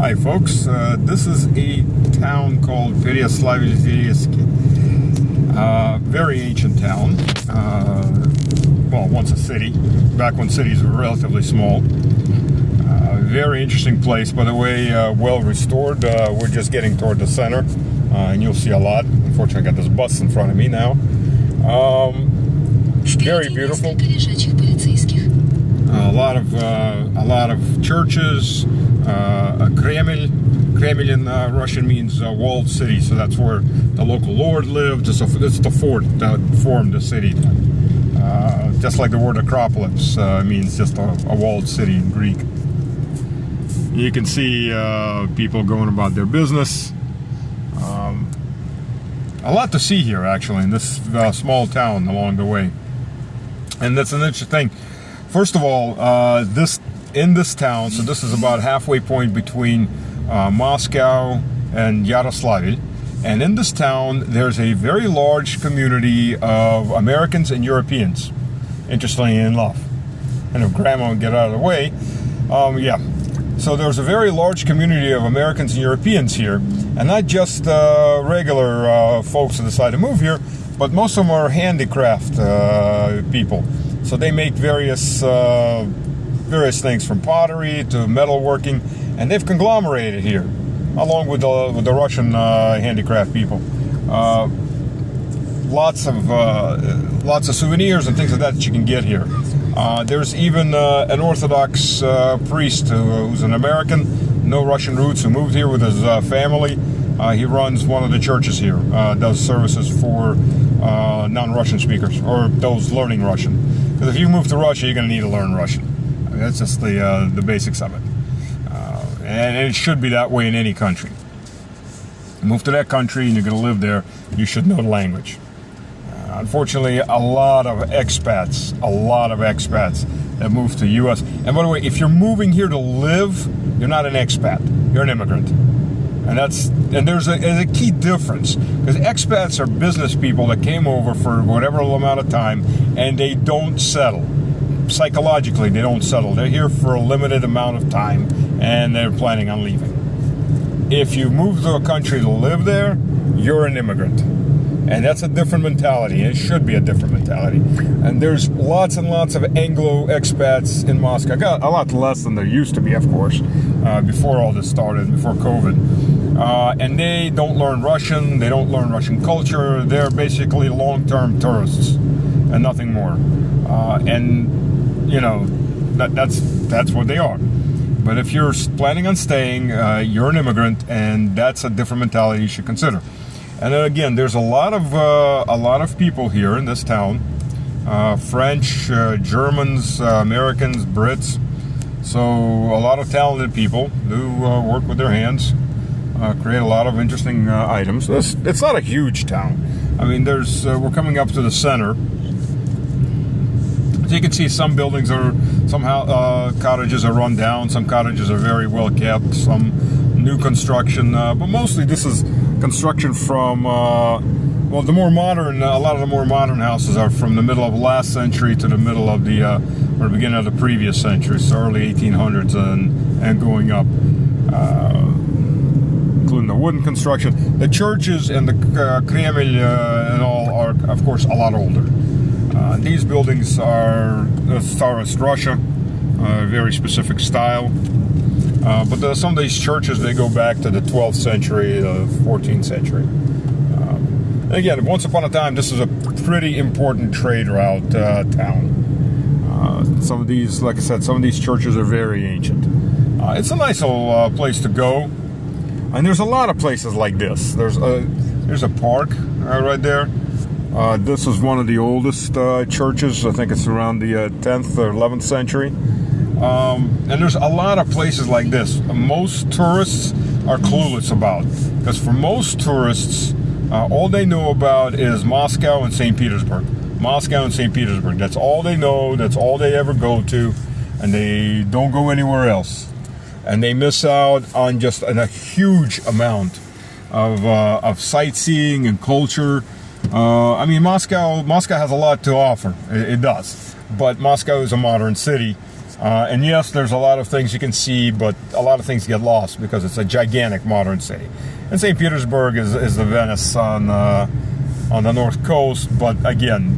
Hi folks, this is a town called Parislavl-Zeleskii. Very ancient town. Well, once a city, back when cities were relatively small. Very interesting place, by the way, well restored. We're just getting toward the center, and you'll see a lot. Unfortunately, I got this bus in front of me now. Very beautiful. A lot of churches. Kremlin in Russian means walled city, so that's where the local lord lived. It's the fort that formed the city. Just like the word Acropolis means just a walled city in Greek. You can see people going about their business. A lot to see here, actually, in this small town along the way. And that's an interesting thing. First of all, in this town, so this is about halfway point between Moscow and Yaroslavl, and in this town there's a very large community of Americans and Europeans, interestingly enough. And if Grandma would get out of the way, yeah. So there's a very large community of Americans and Europeans here, and not just regular folks that decide to move here, but most of them are handicraft people. So they make various things, from pottery to metalworking, and they've conglomerated here, along with the Russian handicraft people. Lots of souvenirs and things like that you can get here. There's even an Orthodox priest who's an American, no Russian roots, who moved here with his family. He runs one of the churches here, does services for non-Russian speakers, or those learning Russian. Because if you move to Russia, you're going to need to learn Russian. I mean, that's just the basics of it. And it should be that way in any country. You move to that country and you're going to live there, you should know the language. Unfortunately, a lot of expats that move to the U.S. And by the way, if you're moving here to live, you're not an expat, you're an immigrant. And there's a key difference, because expats are business people that came over for whatever amount of time, and they don't settle. Psychologically, they don't settle. They're here for a limited amount of time, and they're planning on leaving. If you move to a country to live there, you're an immigrant. And that's a different mentality. It should be a different mentality. And there's lots and lots of Anglo expats in Moscow. Got a lot less than there used to be, of course, before all this started, before COVID. And they don't learn Russian. They don't learn Russian culture. They're basically long-term tourists and nothing more. And, you know, that's what they are. But if you're planning on staying, you're an immigrant, and that's a different mentality you should consider. And then again, there's a lot of people here in this town, French, Germans, Americans, Brits. So a lot of talented people who work with their hands, create a lot of interesting items. It's not a huge town. I mean, we're coming up to the center. So you can see some buildings are cottages are run down. Some cottages are very well kept. Some new construction, but mostly this is construction from well, the more modern. A lot of the more modern houses are from the middle of last century to the middle of or beginning of the previous century, so early 1800s and going up, including the wooden construction. The churches and the Kremlin and all are, of course, a lot older. These buildings are Tsarist Russia, very specific style. But some of these churches, they go back to the 12th century, 14th century. And again, once upon a time, this is a pretty important trade route town. Some of these, like I said, some of these churches are very ancient. It's a nice little place to go. And there's a lot of places like this. There's a park right there. This is one of the oldest churches. I think it's around the 10th or 11th century. And there's a lot of places like this. Most tourists are clueless about, because for most tourists, all they know about is Moscow and St. Petersburg. Moscow and St. Petersburg. That's all they know. That's all they ever go to, and they don't go anywhere else. And they miss out on just a huge amount of sightseeing and culture. I mean, Moscow has a lot to offer. It does. But Moscow is a modern city. And yes, there's a lot of things you can see, but a lot of things get lost because it's a gigantic modern city. And St. Petersburg is the Venice on the north coast, but again,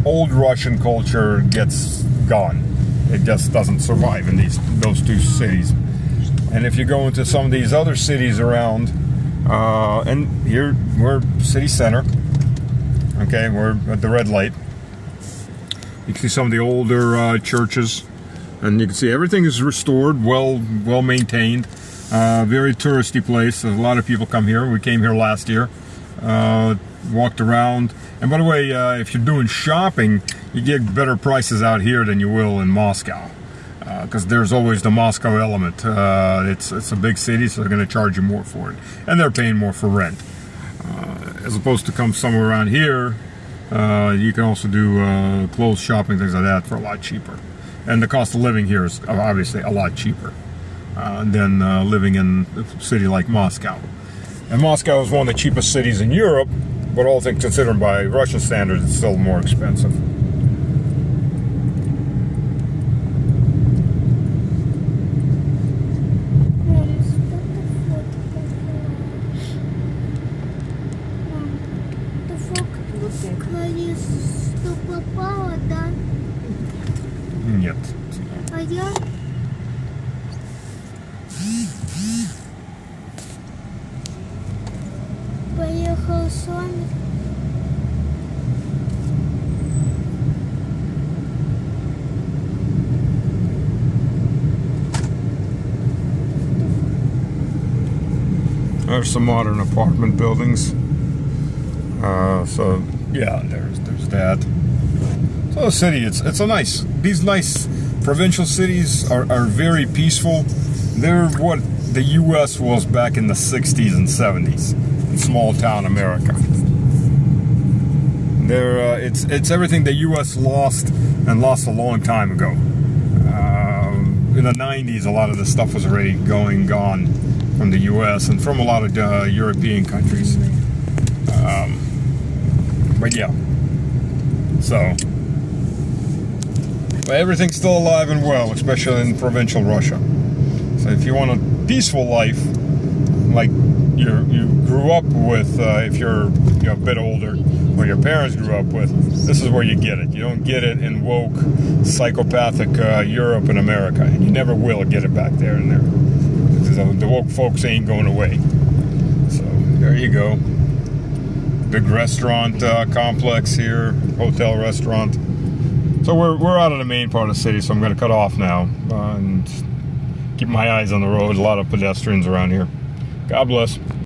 old Russian culture gets gone. It just doesn't survive in those two cities. And if you go into some of these other cities around, and here we're city center. Okay, we're at the red light. You can see some of the older churches, and you can see everything is restored, well maintained. Very touristy place. A lot of people come here. We came here last year, walked around. And by the way, if you're doing shopping, you get better prices out here than you will in Moscow, because there's always the Moscow element. It's a big city, so they're going to charge you more for it, and they're paying more for rent. As opposed to come somewhere around here, you can also do clothes shopping, things like that, for a lot cheaper. And the cost of living here is obviously a lot cheaper than living in a city like Moscow. And Moscow is one of the cheapest cities in Europe, but all things considered by Russian standards, it's still more expensive. Нет. А я? Поехал с вами. There's some modern apartment buildings. So yeah, there's that. So the city, it's a nice. These nice provincial cities are very peaceful. They're what the U.S. was back in the 60s and 70s in small town America. They're it's everything the U.S. lost a long time ago. In the 90s, a lot of this stuff was already gone from the U.S. and from a lot of European countries. But yeah, so. But everything's still alive and well, especially in provincial Russia. So if you want a peaceful life, like you grew up with, if you're a bit older, or your parents grew up with, this is where you get it. You don't get it in woke, psychopathic Europe and America, and you never will get it back there and there. The woke folks ain't going away. So there you go. Big restaurant complex here, hotel restaurant. So we're out of the main part of the city, so I'm going to cut off now and keep my eyes on the road. A lot of pedestrians around here. God bless.